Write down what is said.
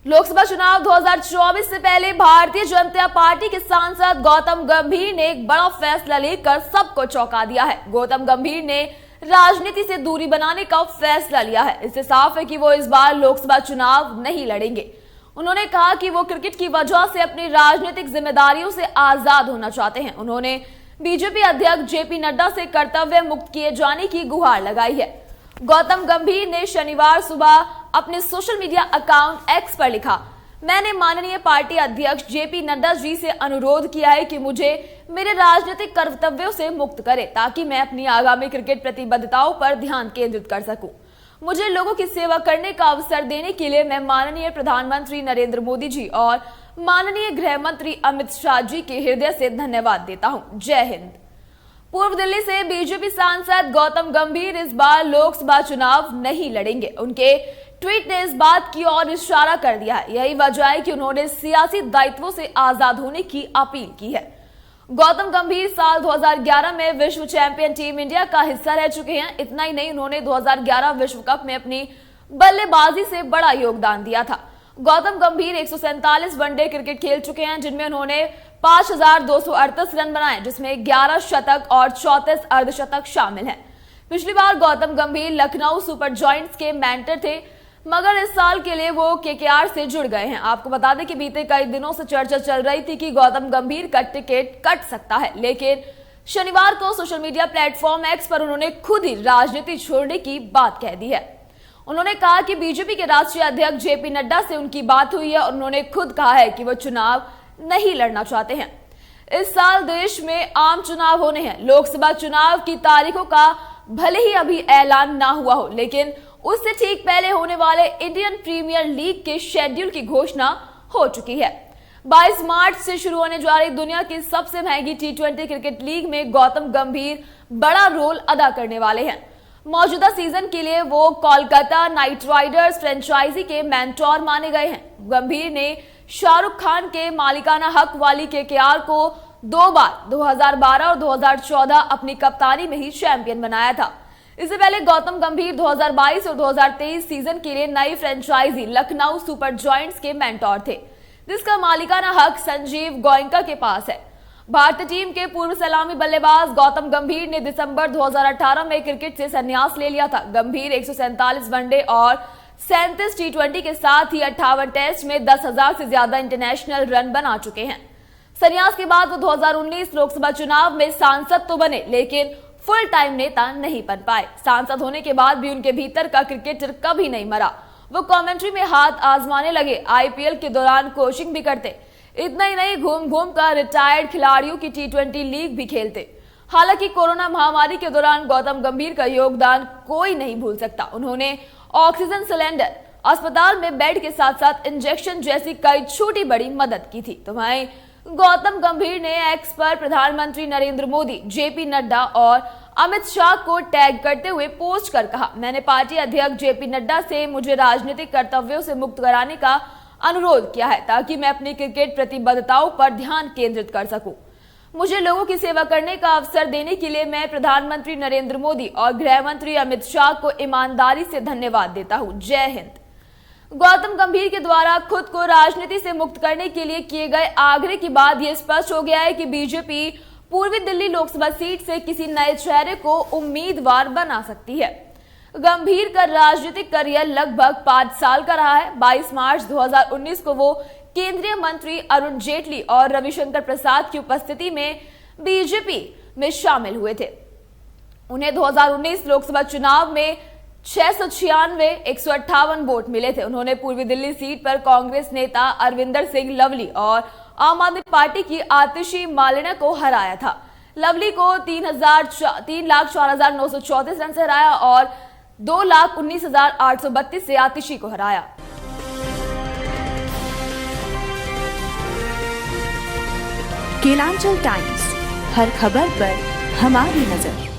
लोकसभा चुनाव 2024 से पहले भारतीय जनता पार्टी के सांसद गौतम गंभीर ने एक बड़ा फैसला लेकर सबको चौंका दिया है। गौतम गंभीर ने राजनीति से दूरी बनाने का फैसला लिया है। इससे साफ है कि वो इस बार लोकसभा चुनाव नहीं लड़ेंगे। उन्होंने कहा कि वो क्रिकेट की वजह से अपनी राजनीतिक जिम्मेदारियों से आजाद होना चाहते हैं। उन्होंने बीजेपी अध्यक्ष जेपी नड्डा से कर्तव्य मुक्त किए जाने की गुहार लगाई है। गौतम गंभीर ने शनिवार सुबह अपने सोशल मीडिया अकाउंट एक्स पर लिखा, मैंने माननीय पार्टी अध्यक्ष जेपी नड्डा जी से अनुरोध किया है कि मुझे मेरे राजनीतिक कर्तव्यों से मुक्त करें ताकि मैं अपनी आगामी क्रिकेट प्रतिबद्धताओं पर ध्यान केंद्रित कर सकूं। मुझे लोगों की सेवा करने का अवसर देने के लिए मैं माननीय प्रधानमंत्री नरेंद्र मोदी जी और माननीय गृह मंत्री अमित शाह जी के हृदय से धन्यवाद देता हूं। जय हिंद। पूर्व दिल्ली से बीजेपी सांसद गौतम गंभीर इस बार लोकसभा चुनाव नहीं लड़ेंगे। उनके ट्वीट ने इस बात की ओर इशारा कर दिया है। यही वजह है कि उन्होंने सियासी दायित्वों से आजाद होने की अपील की है। गौतम गंभीर साल 2011 में विश्व चैंपियन टीम इंडिया का हिस्सा रह चुके हैं। इतना ही नहीं, उन्होंने 2011 विश्व कप में अपनी बल्लेबाजी से बड़ा योगदान दिया था। गौतम गंभीर 147 वनडे क्रिकेट खेल चुके हैं, जिनमें उन्होंने 5238 रन बनाए, जिसमें 11 शतक और 34 अर्धशतक शामिल हैं। पिछली बार गौतम गंभीर लखनऊ सुपर जॉयंट्स के मेंटर थे, मगर इस साल के लिए वो केकेआर से जुड़ गए हैं। आपको बता दें कि बीते कई दिनों से चर्चा चल रही थी कि गौतम गंभीर का टिकट कट सकता है, लेकिन शनिवार को सोशल मीडिया प्लेटफॉर्म एक्स पर उन्होंने खुद ही राजनीति छोड़ने की बात कह दी है। उन्होंने कहा कि बीजेपी के राष्ट्रीय अध्यक्ष जेपी नड्डा से उनकी बात हुई है और उन्होंने खुद कहा है कि वो चुनाव नहीं लड़ना चाहते हैं। इस साल देश में आम चुनाव होने हैं। लोकसभा चुनाव की तारीखों का भले ही अभी ऐलान ना हुआ हो, लेकिन उससे ठीक पहले होने वाले इंडियन प्रीमियर लीग के शेड्यूल की घोषणा हो चुकी है। 22 मार्च से शुरू होने जा रही दुनिया की सबसे महंगी T20 क्रिकेट लीग में गौतम गंभीर बड़ा रोल अदा करने वाले हैं। मौजूदा सीजन के लिए वो कोलकाता नाइट राइडर्स फ्रेंचाइजी के मेंटोर माने गए हैं। गंभीर ने शाहरुख खान के मालिकाना हक वाली केकेआर को 2 बार 2012 और 2014 अपनी कप्तानी में ही चैंपियन बनाया था। इससे पहले गौतम गंभीर 2022 और 2023 सीजन के लिए नई फ्रेंचाइजी लखनऊ सुपर जॉयंट्स के मेंटोर थे, जिसका मालिकाना हक संजीव गोयनका के पास है। भारतीय टीम के पूर्व सलामी बल्लेबाज गौतम गंभीर ने दिसंबर 2018 में क्रिकेट से संन्यास ले लिया था। गंभीर 147 वनडे और 37 T20 के साथ ही 58 टेस्ट में 10,000 से ज्यादा इंटरनेशनल रन बना चुके हैं। संन्यास के बाद वो 2019 लोकसभा चुनाव में सांसद तो बने, लेकिन फुल टाइम नेता नहीं बन पाए। सांसद होने के बाद भी उनके भीतर का क्रिकेटर कभी नहीं मरा। वो कमेंट्री में हाथ आजमाने लगे, आईपीएल के दौरान कोचिंग भी करते। इतना ही नहीं, घूम घूम कर रिटायर्ड खिलाड़ियों की T20 लीग भी खेलते। हालांकि कोरोना महामारी के दौरान गौतम गंभीर का योगदान कोई नहीं भूल सकता। उन्होंने ऑक्सीजन सिलेंडर, अस्पताल में बेड के साथ साथ इंजेक्शन जैसी कई छोटी बड़ी मदद की थी। तो वहीं गौतम गंभीर ने एक्स पर प्रधानमंत्री नरेंद्र मोदी, जेपी नड्डा और अमित शाह को टैग करते हुए पोस्ट कर कहा, मैंने पार्टी अध्यक्ष जेपी नड्डा से मुझे राजनीतिक कर्तव्यों से मुक्त कराने का अनुरोध किया है ताकि मैं अपनी क्रिकेट प्रतिबद्धताओं पर ध्यान केंद्रित कर सकूं। मुझे लोगों की सेवा करने का अवसर देने के लिए मैं प्रधानमंत्री नरेंद्र मोदी और गृह मंत्री अमित शाह को ईमानदारी से धन्यवाद देता हूं। जय हिंद। गौतम गंभीर के द्वारा खुद को राजनीति से मुक्त करने के लिए किए गए आग्रह के बाद यह स्पष्ट हो गया है कि बीजेपी पूर्वी दिल्ली लोकसभा सीट से किसी नए चेहरे को उम्मीदवार बना सकती है। गंभीर का राजनीतिक करियर लगभग 5 साल का रहा है। 22 मार्च 2019 को वो केंद्रीय मंत्री अरुण जेटली और रविशंकर प्रसाद की उपस्थिति में बीजेपी में शामिल हुए थे। उन्हें 2019 लोकसभा चुनाव में 696 158 वोट मिले थे। उन्होंने पूर्वी दिल्ली सीट पर कांग्रेस नेता अरविंदर सिंह लवली और आम आदमी पार्टी की आतिशी मालिना को हराया था। लवली को 3,04,934 रन से हराया और 2,19,832 से आतिशी को हराया। केलांचल टाइम्स, हर खबर पर हमारी नजर।